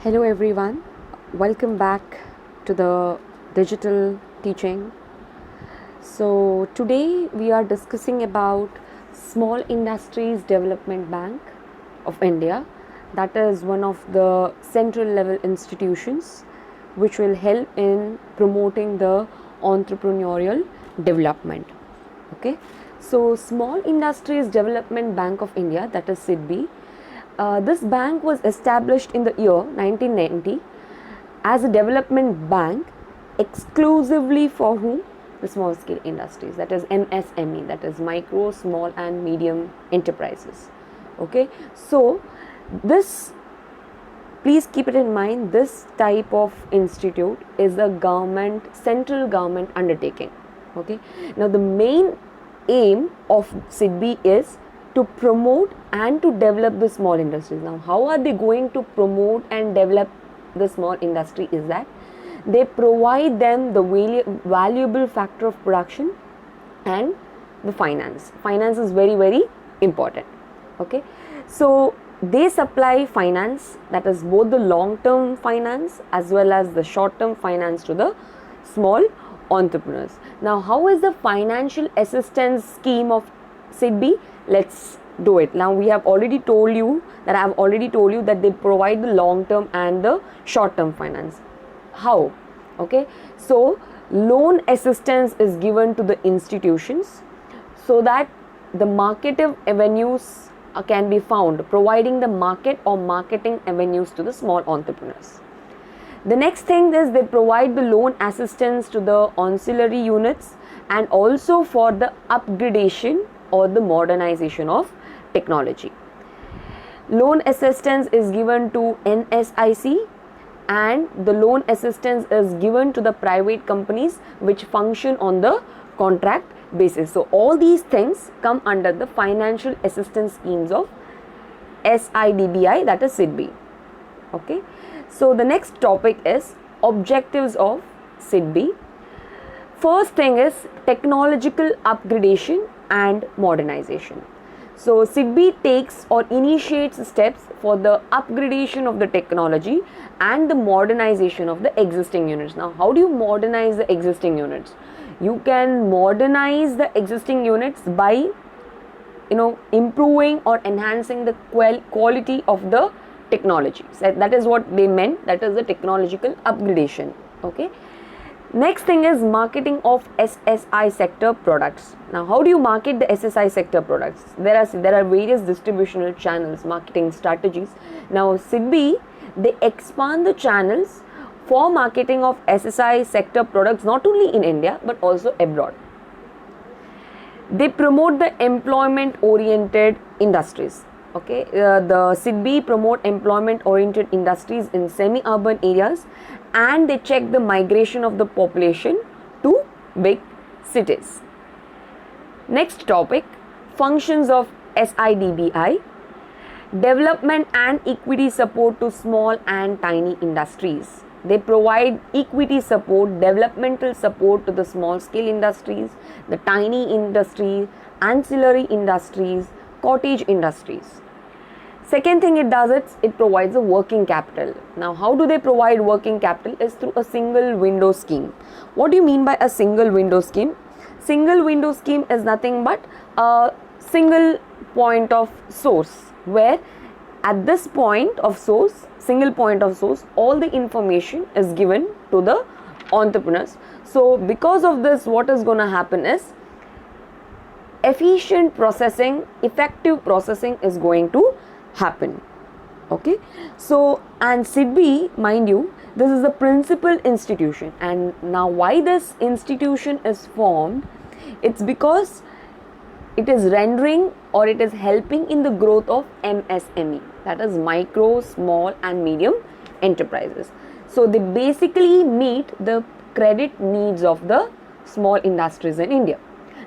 Hello everyone, welcome back to the digital teaching. So today we are discussing about Small Industries Development Bank of India. That is one of the central level institutions which will help in promoting the entrepreneurial development. Okay, so Small Industries Development Bank of India, that is SIDBI. This bank was established in the year 1990 as a development bank exclusively for whom? The small scale industries, that is MSME, that is micro, small and medium enterprises. Okay, so this, please keep it in mind, this type of institute is a central government undertaking. Okay, now the main aim of SIDBI is to promote and to develop the small industries. Now, how are they going to promote and develop the small industry? Is that they provide them the valuable factor of production and the finance. Finance is very, very important. Okay, so they supply finance, that is both the long-term finance as well as the short-term finance to the small entrepreneurs. Now, how is the financial assistance scheme of SIDBI? Let's do it. Now we have already told you that I have already told you that they provide the long term and the short term finance. How? Okay, so loan assistance is given to the institutions so that the marketing avenues can be found, providing the market or marketing avenues to the small entrepreneurs. The next thing is they provide the loan assistance to the ancillary units and also for the up-gradation or the modernization of technology. Loan assistance is given to NSIC and the loan assistance is given to the private companies which function on the contract basis. So all these things come under the financial assistance schemes of SIDBI, that is SIDBI. Okay, so the next topic is objectives of SIDBI. First thing is technological upgradation and modernization. So SIDBI takes or initiates steps for the upgradation of the technology and the modernization of the existing units. Now, how do you modernize the existing units? You can modernize the existing units by improving or enhancing the quality of the technology. So that is what they meant, that is the technological upgradation. Okay, next thing is marketing of SSI sector products. Now, how do you market the SSI sector products? There are various distributional channels, marketing strategies. Now SIDBI, they expand the channels for marketing of SSI sector products not only in India but also abroad. They promote the employment oriented industries. Okay, the SIDBI promote employment oriented industries in semi-urban areas and they check the migration of the population to big cities. Next topic, functions of SIDBI. Development and equity support to small and tiny industries. They provide equity support, developmental support to the small scale industries, the tiny industries, ancillary industries, cottage industries. Second thing it does is it provides a working capital. Now, how do they provide working capital? Is through a single window scheme. What do you mean by a single window scheme? Single window scheme is nothing but a single point of source, where at this point of source, single point of source, all the information is given to the entrepreneurs. So because of this, what is going to happen is efficient processing, effective processing is going to happen. Okay, so and SIDBI, mind you, this is the principal institution, and now why this institution is formed? It's because it is rendering or it is helping in the growth of MSME, that is micro, small and medium enterprises. So they basically meet the credit needs of the small industries in India.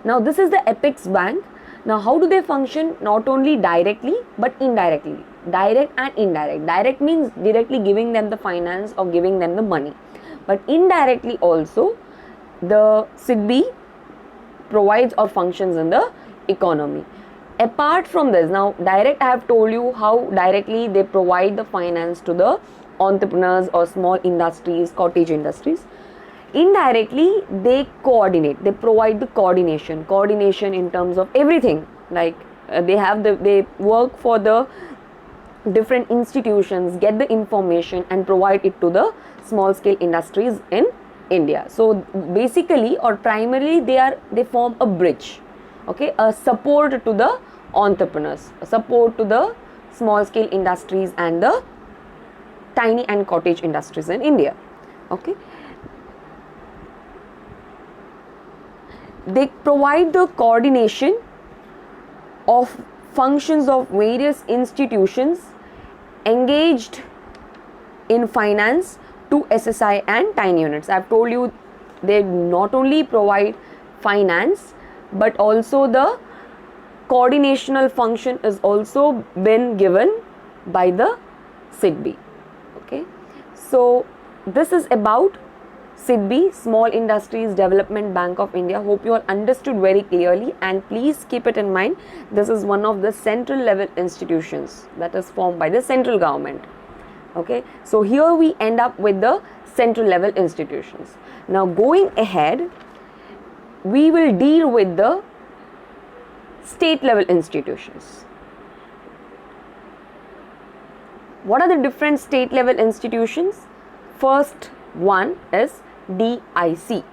Now this is the Apex Bank. Now how do they function? Not only directly but indirectly. Direct and indirect. Direct means directly giving them the finance or giving them the money, but indirectly also the SIDBI provides or functions in the economy. Apart from this, now direct, I have told you how directly they provide the finance to the entrepreneurs or small industries, cottage industries. Indirectly, they coordinate, they provide the coordination in terms of everything, like they work for the different institutions, get the information and provide it to the small scale industries in India. So basically or primarily they form a bridge, okay, a support to the entrepreneurs, a support to the small scale industries and the tiny and cottage industries in India. Okay, they provide the coordination of functions of various institutions engaged in finance to SSI and tiny units. I've told you they not only provide finance but also the coordinational function is also been given by the SIDBI. Okay, so this is about SIDBI, Small Industries Development Bank of India. Hope you all understood very clearly, and please keep it in mind, this is one of the central level institutions that is formed by the central government. Okay, so here we end up with the central level institutions. Now going ahead, we will deal with the state level institutions. What are the different state level institutions? First one is DIC.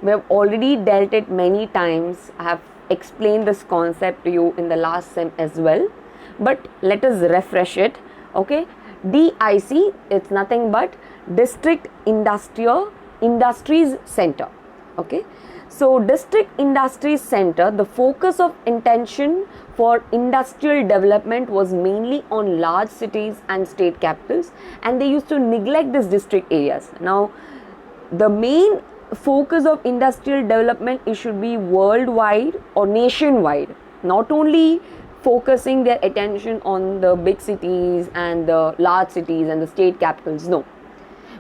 We have already dealt it many times. I have explained this concept to you in the last sem as well, but let us refresh it. Okay, DIC, it's nothing but District Industries Center. Okay, so District Industries Center, the focus of intention for industrial development was mainly on large cities and state capitals, and they used to neglect these district areas. Now the main focus of industrial development, it should be worldwide or nationwide, not only focusing their attention on the big cities and the large cities and the state capitals. No,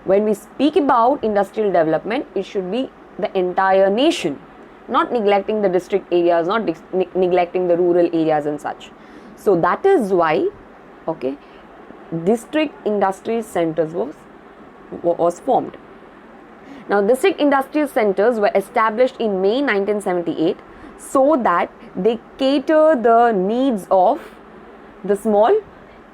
when we speak about industrial development, it should be the entire nation, not neglecting the district areas, not neglecting the rural areas and such. So that is why, okay, district industry centers was formed. Now district industry centers were established in May 1978 so that they cater the needs of the small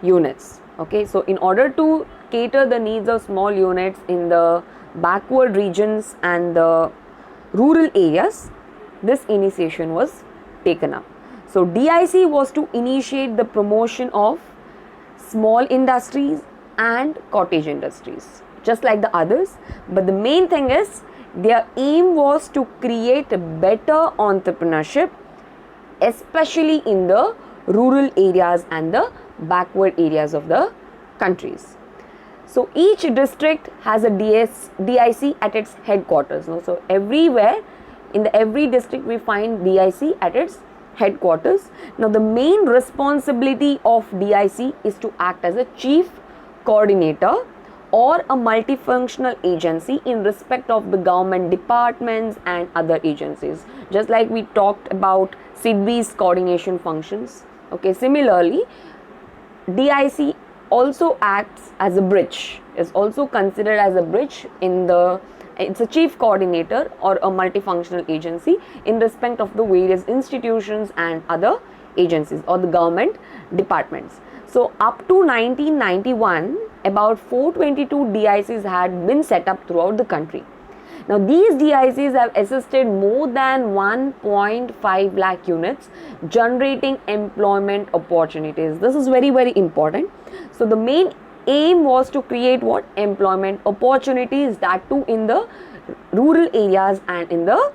units. Okay, so in order to cater the needs of small units in the backward regions and the rural areas, this initiation was taken up. So DIC was to initiate the promotion of small industries and cottage industries, just like the others, but the main thing is their aim was to create a better entrepreneurship, especially in the rural areas and the backward areas of the countries. So each district has a DIC at its headquarters. So everywhere in every district we find DIC at its headquarters. Now the main responsibility of DIC is to act as a chief coordinator or a multifunctional agency in respect of the government departments and other agencies, just like we talked about SIDBI's coordination functions. Okay, similarly DIC also acts as a bridge, is also considered as a bridge in the, it's a chief coordinator or a multifunctional agency in respect of the various institutions and other agencies or the government departments. So up to 1991, about 422 DICs had been set up throughout the country. Now these DICs have assisted more than 1.5 lakh units, generating employment opportunities. This is very, very important. So the main aim was to create what? Employment opportunities, that too in the rural areas and in the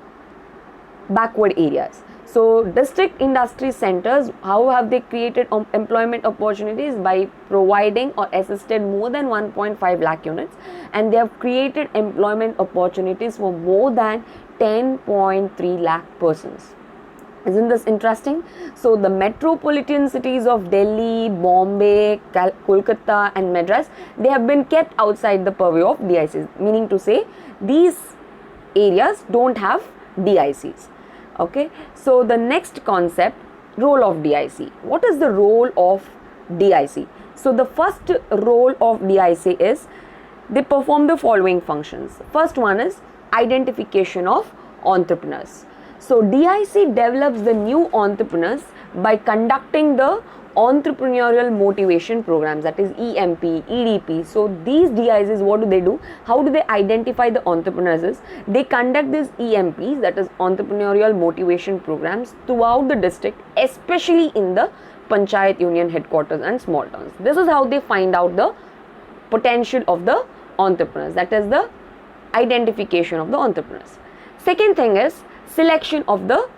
backward areas. So district industry centers, how have they created employment opportunities? By providing or assisted more than 1.5 lakh units, and they have created employment opportunities for more than 10.3 lakh persons. Isn't this interesting? So the metropolitan cities of Delhi, Bombay, Kolkata and Madras, they have been kept outside the purview of DICs, meaning to say these areas don't have DICs. Okay, so the next concept, role of DIC. What is the role of DIC? So the first role of DIC is they perform the following functions. First one is identification of entrepreneurs. So DIC develops the new entrepreneurs by conducting the entrepreneurial motivation programs, that is EMP, EDP. So these DICs, what do? How do they identify the entrepreneurs? Is they conduct these EMPs, that is entrepreneurial motivation programs, throughout the district, especially in the Panchayat Union headquarters and small towns. This is how they find out the potential of the entrepreneurs, that is the identification of the entrepreneurs. Second thing is selection of the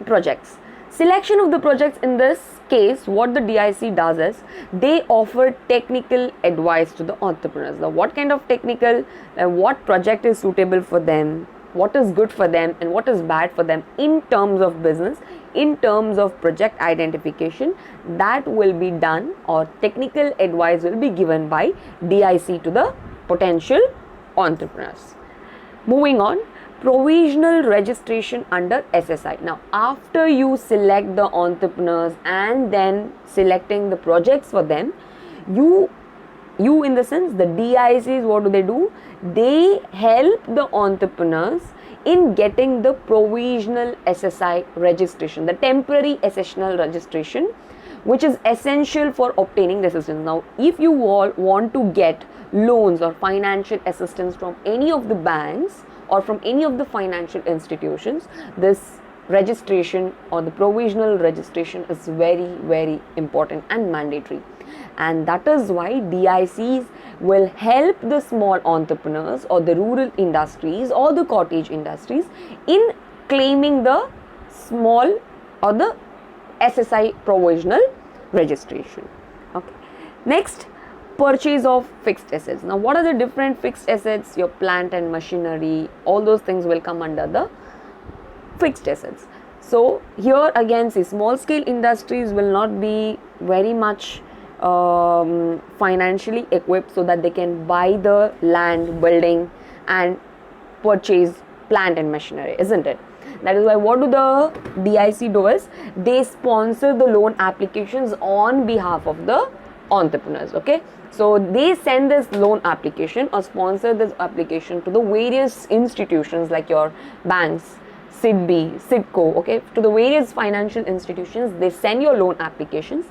projects. Selection of the projects, in this case, what the DIC does is they offer technical advice to the entrepreneurs. Now, what kind of technical, what project is suitable for them, what is good for them and what is bad for them in terms of business, in terms of project identification, that will be done, or technical advice will be given by DIC to the potential entrepreneurs. Moving on, provisional registration under SSI. Now, after you select the entrepreneurs and then selecting the projects for them, you in the sense, the DICs, what do? They help the entrepreneurs in getting the provisional SSI registration, the temporary accessional registration, which is essential for obtaining the assistance. Now, if you all want to get loans or financial assistance from any of the banks or from any of the financial institutions, this registration or the provisional registration is very, very important and mandatory. And that is why DICs will help the small entrepreneurs or the rural industries or the cottage industries in claiming the small or the SSI provisional registration. Okay. Next, purchase of fixed assets. Now, what are the different fixed assets? Your plant and machinery, all those things will come under the fixed assets. So here again, see, small scale industries will not be very much financially equipped so that they can buy the land, building and purchase plant and machinery, isn't it? That is why what do the DIC do is they sponsor the loan applications on behalf of the entrepreneurs. Okay, so they send this loan application or sponsor this application to the various institutions like your banks, SIDBI, SIDCO, okay, to the various financial institutions. They send your loan applications.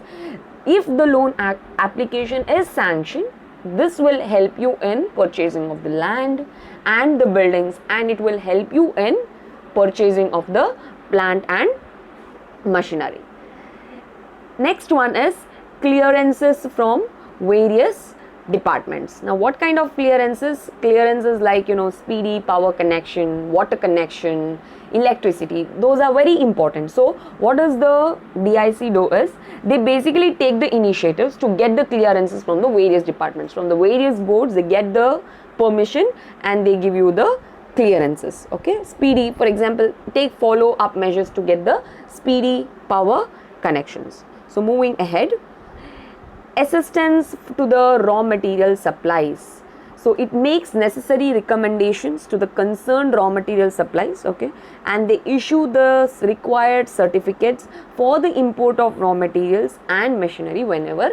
If the loan application is sanctioned, this will help you in purchasing of the land and the buildings, and it will help you in purchasing of the plant and machinery. Next one is clearances from various departments. Now, what kind of clearances? Clearances like, speedy power connection, water connection, electricity, those are very important. So what does the DIC do is they basically take the initiatives to get the clearances from the various departments, from the various boards. They get the permission and they give you the clearances. Okay, speedy, for example, take follow up measures to get the speedy power connections. So moving ahead, assistance to the raw material supplies. So it makes necessary recommendations to the concerned raw material supplies, okay, and they issue the required certificates for the import of raw materials and machinery whenever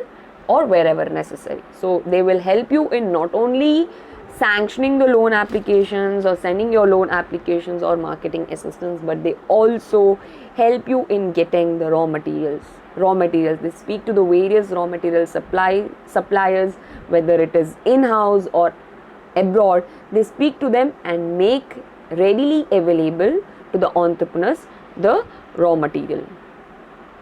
or wherever necessary. So they will help you in not only sanctioning the loan applications or sending your loan applications or marketing assistance, but they also help you in getting the raw materials. They speak to the various raw material suppliers, whether it is in-house or abroad. They speak to them and make readily available to the entrepreneurs the raw material.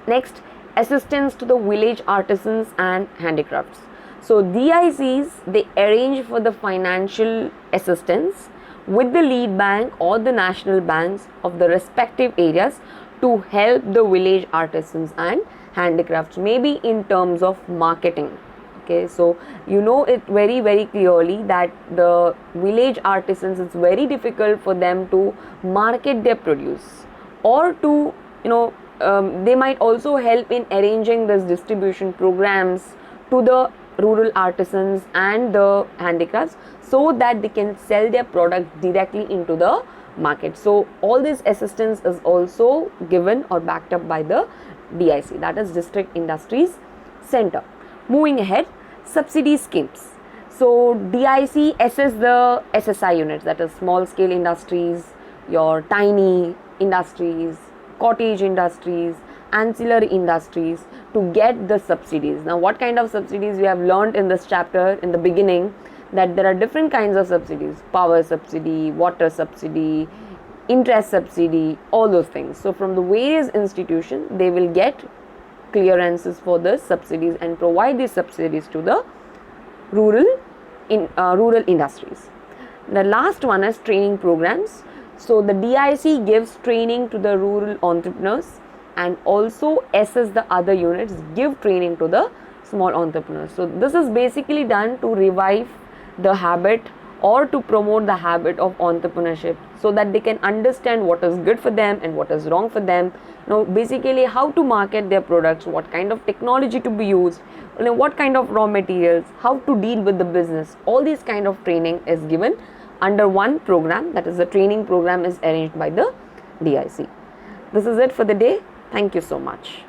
Next, assistance to the village artisans and handicrafts. So DICs, they arrange for the financial assistance with the lead bank or the national banks of the respective areas to help the village artisans and handicrafts, maybe in terms of marketing. Okay, so it very, very clearly that the village artisans, it's very difficult for them to market their produce, or to they might also help in arranging this distribution programs to the rural artisans and the handicrafts so that they can sell their products directly into the market. So all this assistance is also given or backed up by the DIC, that is District Industries Center. Moving ahead, subsidy schemes. So DIC assess the SSI units, that is small scale industries, your tiny industries, cottage industries, ancillary industries to get the subsidies. Now what kind of subsidies we have learned in this chapter in the beginning, that there are different kinds of subsidies: power subsidy, water subsidy, interest subsidy, all those things. So from the various institutions they will get clearances for the subsidies and provide these subsidies to the rural industries. The last one is training programs. So the DIC gives training to the rural entrepreneurs and also assess the other units, give training to the small entrepreneurs. So this is basically done to revive the habit or to promote the habit of entrepreneurship, so that they can understand what is good for them and what is wrong for them. Basically how to market their products, what kind of technology to be used, what kind of raw materials, how to deal with the business. All these kind of training is given under one program, that is the training program is arranged by the DIC. This is it for the day. Thank you so much.